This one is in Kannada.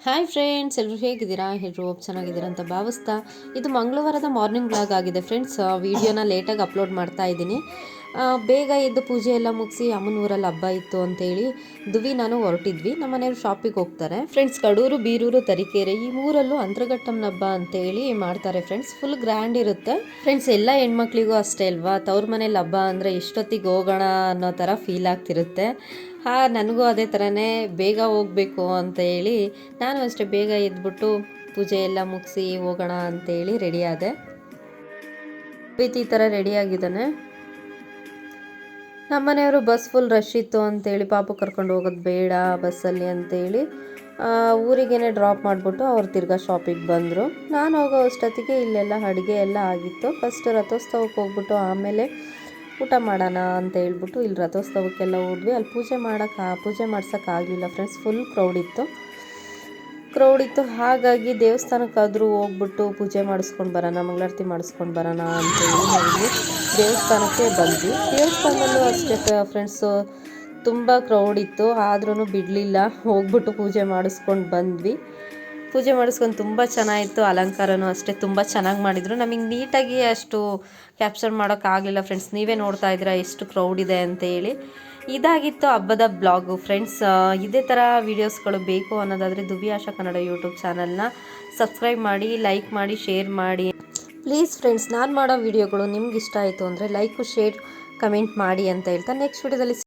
ಹಾಯ್ ಫ್ರೆಂಡ್ಸ್, ಎಲ್ಲರೂ ಹೇಗಿದ್ದೀರಾ? ಎಲ್ಲರೂ ಚೆನ್ನಾಗಿದ್ದೀರಾ ಅಂತ ಭಾವಿಸ್ತಾ ಇದು ಮಂಗಳವಾರದ ಮಾರ್ನಿಂಗ್ ಬ್ಲಾಗ್ ಆಗಿದೆ ಫ್ರೆಂಡ್ಸ್. ವಿಡಿಯೋನ ಲೇಟಾಗಿ ಅಪ್ಲೋಡ್ ಮಾಡ್ತಾ ಇದ್ದೀನಿ. ಬೇಗ ಎದ್ದು ಪೂಜೆ ಎಲ್ಲ ಮುಗಿಸಿ ಅಮ್ಮನ ಊರಲ್ಲಿ ಹಬ್ಬ ಇತ್ತು ಅಂತೇಳಿ ನಾನು ಹೊರಟಿದ್ವಿ. ನಮ್ಮ ಮನೆಯವರು ಶಾಪಿಗೆ ಹೋಗ್ತಾರೆ ಫ್ರೆಂಡ್ಸ್. ಕಡೂರು, ಬೀರೂರು, ತರೀಕೆರೆ ಈ ಮೂರಲ್ಲೂ ಅಂತರಘಟ್ಟಮ್ಮನ ಹಬ್ಬ ಅಂತೇಳಿ ಮಾಡ್ತಾರೆ ಫ್ರೆಂಡ್ಸ್. ಫುಲ್ ಗ್ರ್ಯಾಂಡ್ ಇರುತ್ತೆ ಫ್ರೆಂಡ್ಸ್. ಎಲ್ಲ ಹೆಣ್ಮಕ್ಳಿಗೂ ಅಷ್ಟೇ ಅಲ್ವಾ, ತವ್ರ ಮನೇಲಿ ಹಬ್ಬ ಅಂದರೆ ಎಷ್ಟೊತ್ತಿಗೆ ಹೋಗೋಣ ಅನ್ನೋ ಥರ ಫೀಲ್ ಆಗ್ತಿರುತ್ತೆ. ನನಗೂ ಅದೇ ಥರನೇ ಬೇಗ ಹೋಗಬೇಕು ಅಂತ ಹೇಳಿ ನಾನು ಅಷ್ಟೇ ಬೇಗ ಎದ್ಬಿಟ್ಟು ಪೂಜೆ ಎಲ್ಲ ಮುಗಿಸಿ ಹೋಗೋಣ ಅಂತೇಳಿ ರೆಡಿ ಆದೆ. ಈ ಥರ ರೆಡಿಯಾಗಿದ್ದಾನೆ. ನಮ್ಮನೆಯವರು ಬಸ್ ಫುಲ್ ರಶ್ ಇತ್ತು ಅಂತೇಳಿ ಪಾಪು ಕರ್ಕೊಂಡು ಹೋಗೋದು ಬೇಡ ಬಸ್ಸಲ್ಲಿ ಅಂತೇಳಿ ಊರಿಗೇನೆ ಡ್ರಾಪ್ ಮಾಡಿಬಿಟ್ಟು ಅವ್ರು ತಿರ್ಗಾ ಶಾಪಿಗೆ ಬಂದರು. ನಾನು ಹೋಗೋ ಅಷ್ಟೊತ್ತಿಗೆ ಇಲ್ಲೆಲ್ಲ ಅಡುಗೆ ಎಲ್ಲ ಆಗಿತ್ತು. ಫಸ್ಟ್ ರಥೋತ್ಸವಕ್ಕೆ ಹೋಗ್ಬಿಟ್ಟು ಆಮೇಲೆ ಊಟ ಮಾಡೋಣ ಅಂತ ಹೇಳ್ಬಿಟ್ಟು ಇಲ್ಲಿ ರಥೋತ್ಸವಕ್ಕೆಲ್ಲ ಹೋದ್ವಿ. ಅಲ್ಲಿ ಪೂಜೆ ಮಾಡ್ಸೋಕ್ಕಾಗಲಿಲ್ಲ ಫ್ರೆಂಡ್ಸ್. ಫುಲ್ ಕ್ರೌಡ್ ಇತ್ತು. ಹಾಗಾಗಿ ದೇವಸ್ಥಾನಕ್ಕಾದರೂ ಹೋಗ್ಬಿಟ್ಟು ಪೂಜೆ ಮಾಡಿಸ್ಕೊಂಡು ಬರೋಣ, ಮಂಗಳಾರತಿ ಮಾಡಿಸ್ಕೊಂಡು ಬರೋಣ ಅಂತೇಳಿ ನಾವು ದೇವಸ್ಥಾನಕ್ಕೆ ಬಂದ್ವಿ. ದೇವಸ್ಥಾನದಲ್ಲೂ ಅಷ್ಟೇ ಫ್ರೆಂಡ್ಸು ತುಂಬ ಕ್ರೌಡ್ ಇತ್ತು, ಆದ್ರೂ ಬಿಡಲಿಲ್ಲ. ಹೋಗ್ಬಿಟ್ಟು ಪೂಜೆ ಮಾಡಿಸ್ಕೊಂಡು ಬಂದ್ವಿ. ಪೂಜೆ ಮಾಡಿಸ್ಕೊಂಡು ತುಂಬ ಚೆನ್ನಾಗಿತ್ತು. ಅಲಂಕಾರನೂ ಅಷ್ಟೇ ತುಂಬ ಚೆನ್ನಾಗಿ ಮಾಡಿದರು. ನಮಗೆ ನೀಟಾಗಿ ಅಷ್ಟು ಕ್ಯಾಪ್ಚರ್ ಮಾಡೋಕ್ಕಾಗಲಿಲ್ಲ ಫ್ರೆಂಡ್ಸ್. ನೀವೇ ನೋಡ್ತಾ ಇದ್ದೀರಾ ಎಷ್ಟು ಕ್ರೌಡ್ ಇದೆ ಅಂತೇಳಿ. ಇದಾಗಿತ್ತು ಹಬ್ಬದ ಬ್ಲಾಗು ಫ್ರೆಂಡ್ಸ್. ಇದೇ ಥರ ವೀಡಿಯೋಸ್ಗಳು ಬೇಕು ಅನ್ನೋದಾದರೆ ದಿವ್ಯಾಶಾ ಕನ್ನಡ ಯೂಟ್ಯೂಬ್ ಚಾನಲ್ನ ಸಬ್ಸ್ಕ್ರೈಬ್ ಮಾಡಿ, ಲೈಕ್ ಮಾಡಿ, ಶೇರ್ ಮಾಡಿ ಪ್ಲೀಸ್ ಫ್ರೆಂಡ್ಸ್. ನಾನು ಮಾಡೋ ವೀಡಿಯೋಗಳು ನಿಮ್ಗೆ ಇಷ್ಟ ಆಯಿತು ಅಂದರೆ ಲೈಕು, ಶೇರ್, ಕಮೆಂಟ್ ಮಾಡಿ ಅಂತ ಹೇಳ್ತಾ ನೆಕ್ಸ್ಟ್ ವೀಡಿಯೋದಲ್ಲಿ